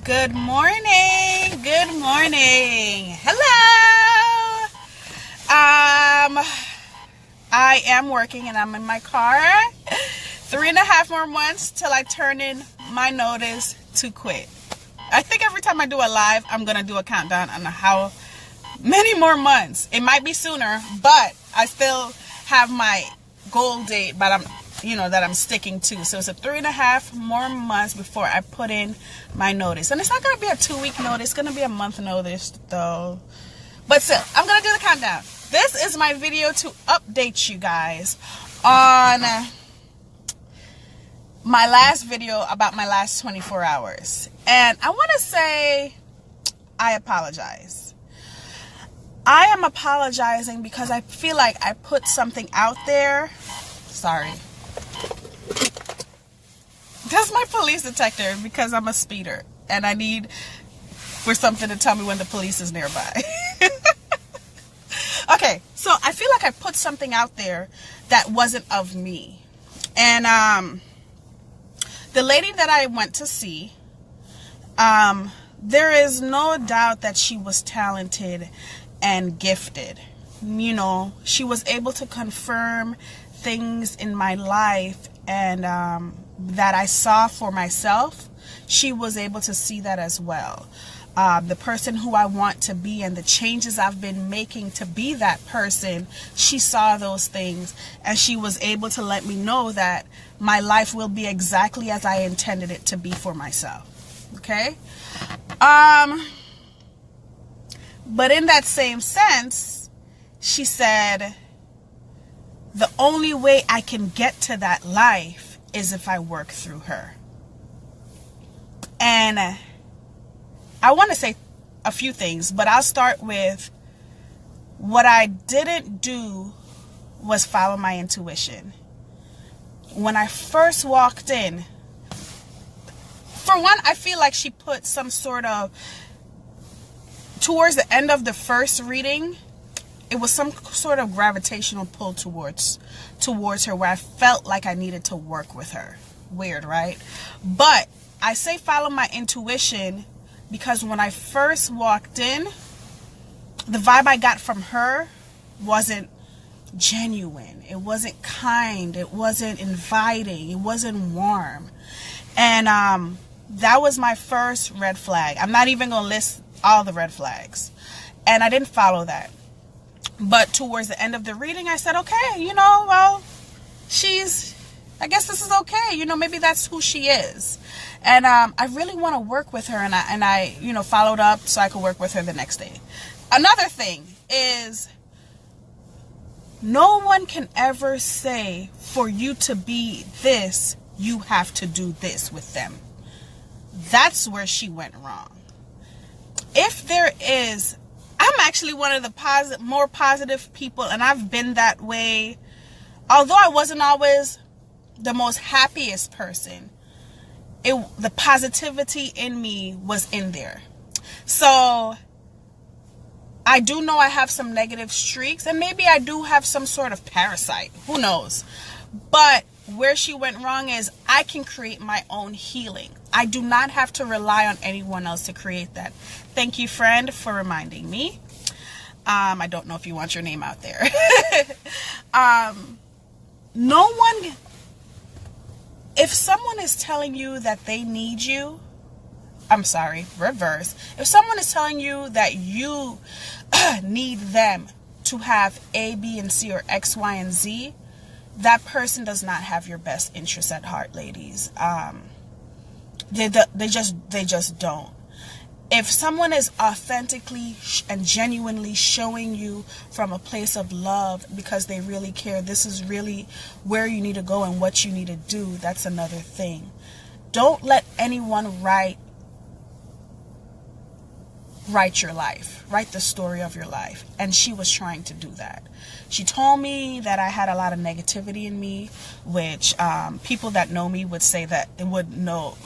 Good morning. Good morning. Hello. I am working and I'm in my car. 3.5 more months till I turn in my notice to quit. I think every time I do a live, I'm going to do a countdown on how many more months. It might be sooner, but I still have my goal date, but that I'm sticking to. So it's a 3.5 more months before I put in my notice. And it's not going to be a 2-week notice. It's going to be a month notice though. But still, I'm going to do the countdown. This is my video to update you guys on my last video about my last 24 hours. And I want to say I apologize. I am apologizing because I feel like I put something out there. Sorry. That's my police detector because I'm a speeder and I need for something to tell me when the police is nearby. Okay, so I feel like I put something out there that wasn't of me. And the lady that I went to see, there is no doubt that she was talented and gifted. You know, she was able to confirm things in my life and that I saw for myself. She was able to see that as well. The person who I want to be and the changes I've been making to be that person, she saw those things and she was able to let me know that my life will be exactly as I intended it to be for myself. Okay? But in that same sense, she said, the only way I can get to that life is if I work through her. And I want to say a few things, but I'll start with what I didn't do was follow my intuition. When I first walked in, for one, I feel like she put some sort of, towards the end of the first reading, it was some sort of gravitational pull towards her where I felt like I needed to work with her. Weird, right? But I say follow my intuition because when I first walked in, the vibe I got from her wasn't genuine. It wasn't kind. It wasn't inviting. It wasn't warm. And that was my first red flag. I'm not even going to list all the red flags. And I didn't follow that. But towards the end of the reading, I said, okay, well, I guess this is okay. Maybe that's who she is. And I really want to work with her. And I followed up so I could work with her the next day. Another thing is, no one can ever say for you to be this, you have to do this with them. That's where she went wrong. If there is, I'm actually one of the more positive people, and I've been that way. Although I wasn't always the most happiest person, the positivity in me was in there. So I do know I have some negative streaks, and maybe I do have some sort of parasite. Who knows? But where she went wrong is I can create my own healing. I do not have to rely on anyone else to create that. Thank you, friend, for reminding me. I don't know if you want your name out there. No one, if someone is telling you that they need you, I'm sorry, reverse. If someone is telling you that you need them to have A, B, and C, or X, Y, and Z, that person does not have your best interests at heart, ladies. They just don't. If someone is authentically and genuinely showing you from a place of love because they really care, this is really where you need to go and what you need to do, that's another thing. Don't let anyone write your life, write the story of your life. And she was trying to do that. She told me that I had a lot of negativity in me, which people that know me would say that it would know.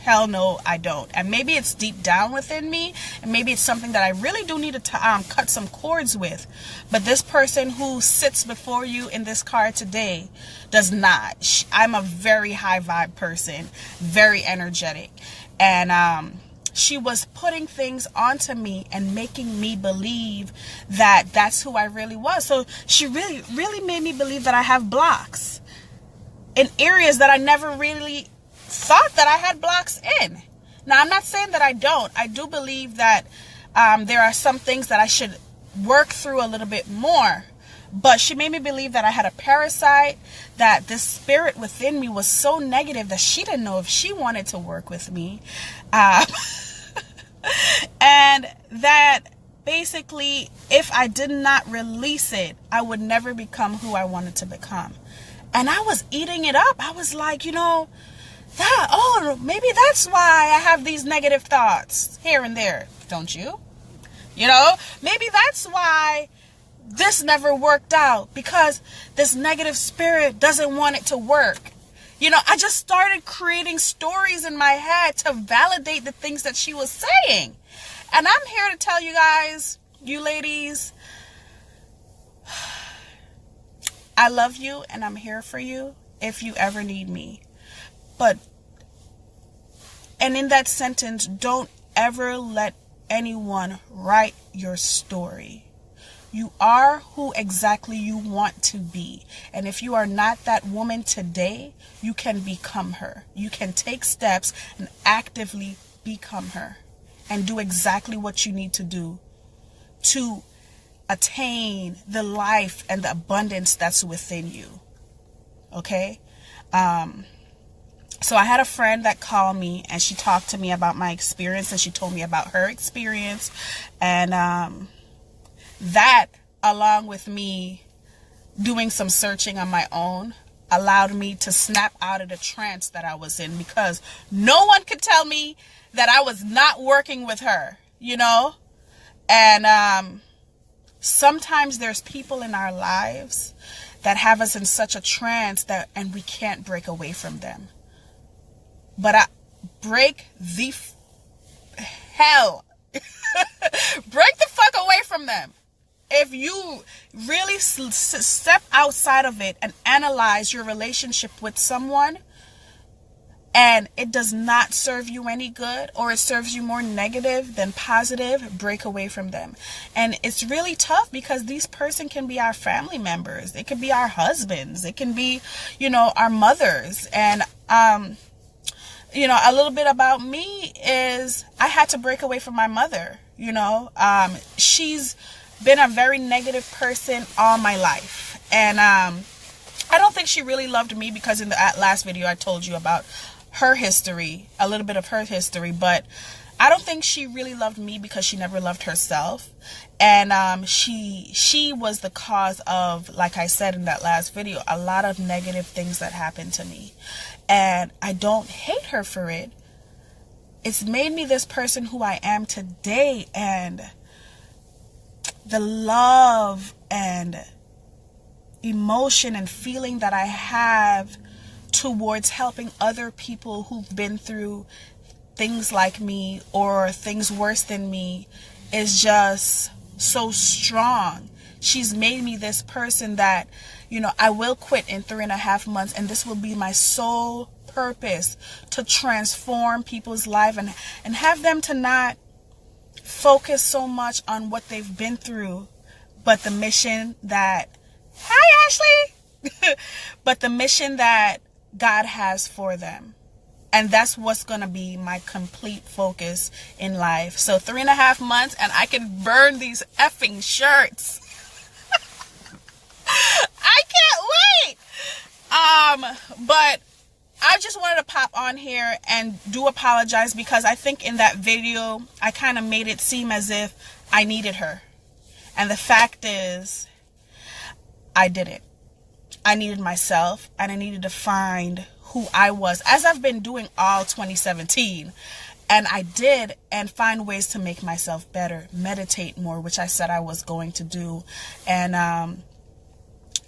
Hell no, I don't. And maybe it's deep down within me, and maybe it's something that I really do need to cut some cords with. But this person who sits before you in this car today does not. I'm a very high vibe person, very energetic. And she was putting things onto me and making me believe that that's who I really was. So she really made me believe that I have blocks in areas that I never really thought that I had blocks in. Now, I'm not saying that I don't. I do believe that there are some things that I should work through a little bit more. But she made me believe that I had a parasite, that this spirit within me was so negative that she didn't know if she wanted to work with me. And that basically, if I did not release it, I would never become who I wanted to become. And I was eating it up. I was like, maybe that's why I have these negative thoughts here and there. Don't you? Maybe that's why this never worked out, because this negative spirit doesn't want it to work. I just started creating stories in my head to validate the things that she was saying. And I'm here to tell you guys, you ladies, I love you and I'm here for you if you ever need me. And in that sentence, don't ever let anyone write your story. You are who exactly you want to be. And if you are not that woman today, you can become her. You can take steps and actively become her and do exactly what you need to do to attain the life and the abundance that's within you. Okay? So I had a friend that called me and she talked to me about my experience, and she told me about her experience. And that, along with me doing some searching on my own, allowed me to snap out of the trance that I was in, because no one could tell me that I was not working with her, And sometimes there's people in our lives that have us in such a trance and we can't break away from them. But break the hell. Break the fuck away from them. If you really step outside of it and analyze your relationship with someone and it does not serve you any good, or it serves you more negative than positive, break away from them. And it's really tough, because these person can be our family members. It could be our husbands. It can be, our mothers. And, a little bit about me is I had to break away from my mother. She's been a very negative person all my life. And I don't think she really loved me, because in the last video I told you about her history, a little bit of her history. But I don't think she really loved me because she never loved herself. And she was the cause of, like I said in that last video, a lot of negative things that happened to me. And I don't hate her for it. It's made me this person who I am today. And the love and emotion and feeling that I have towards helping other people who've been through things like me or things worse than me is just so strong. She's made me this person that, I will quit in 3.5 months, and this will be my sole purpose, to transform people's life and have them to not focus so much on what they've been through, but the mission that, hi Ashley, but the mission that God has for them. And that's what's going to be my complete focus in life. So 3.5 months and I can burn these effing shirts. I can't wait. But I just wanted to pop on here and do apologize, because I think in that video I kind of made it seem as if I needed her. And the fact is, I didn't. I needed myself, and I needed to find who I was, as I've been doing all 2017. And I did, and find ways to make myself better, meditate more, which I said I was going to do. And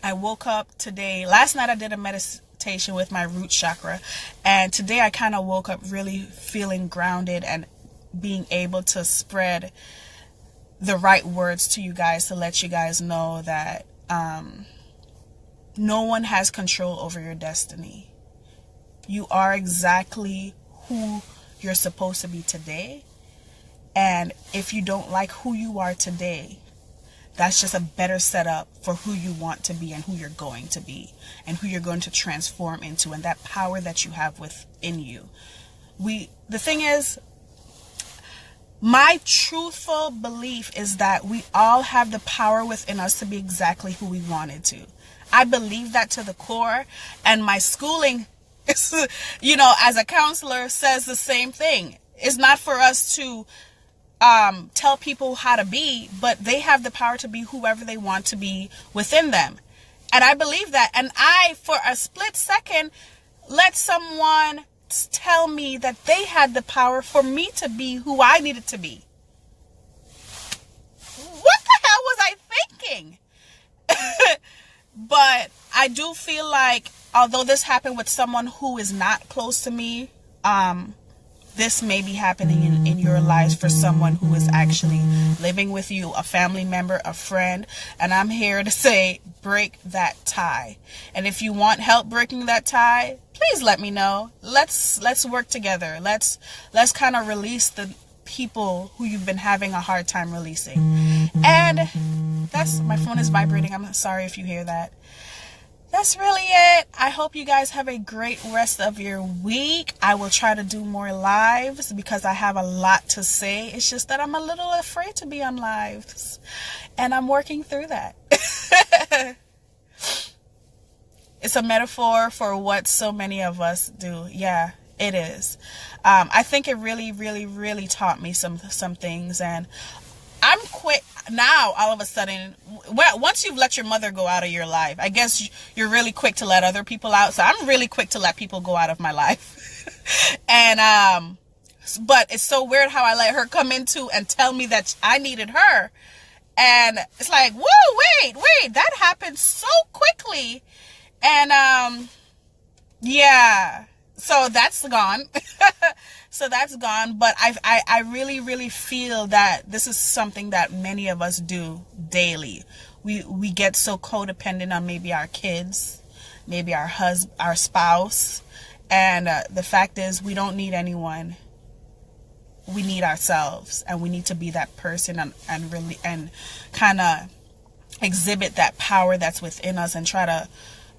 I woke up today. Last night I did a meditation with my root chakra, and today I kind of woke up really feeling grounded and being able to spread the right words to you guys, to let you guys know that no one has control over your destiny. You are exactly who you're supposed to be today, And if you don't like who you are today, that's just a better setup for who you want to be and who you're going to be and who you're going to transform into, and that power that you have within you. The thing is, my truthful belief is that we all have the power within us to be exactly who we wanted to. I believe that to the core, and my schooling, as a counselor, says the same thing. It's not for us to tell people how to be, but they have the power to be whoever they want to be within them. And I believe that. And I, for a split second, let someone tell me that they had the power for me to be who I needed to be. What the hell was I thinking? But I do feel like, although this happened with someone who is not close to me, this may be happening in your lives for someone who is actually living with you, a family member, a friend. And I'm here to say, break that tie. And if you want help breaking that tie, please let me know. Let's work together. Let's kind of release the people who you've been having a hard time releasing. And my phone is vibrating. I'm sorry if you hear that. That's really it. I hope you guys have a great rest of your week. I will try to do more lives because I have a lot to say. It's just that I'm a little afraid to be on lives, and I'm working through that. It's a metaphor for what so many of us do. Yeah, it is. I think it really, really, really taught me some things, and I'm quick now. All of a sudden, once you've let your mother go out of your life, I guess you're really quick to let other people out. So I'm really quick to let people go out of my life. And but it's so weird how I let her come into and tell me that I needed her, and it's like, whoa, wait, that happened so quickly. And yeah, so that's gone. So that's gone. But I really, really feel that this is something that many of us do daily. We get so codependent on maybe our kids, maybe our spouse. And the fact is, we don't need anyone. We need ourselves, and we need to be that person and kind of exhibit that power that's within us and try to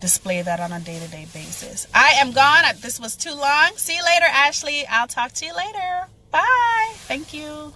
display that on a day-to-day basis. I am gone. This was too long. See you later, Ashley. I'll talk to you later. Bye. Thank you.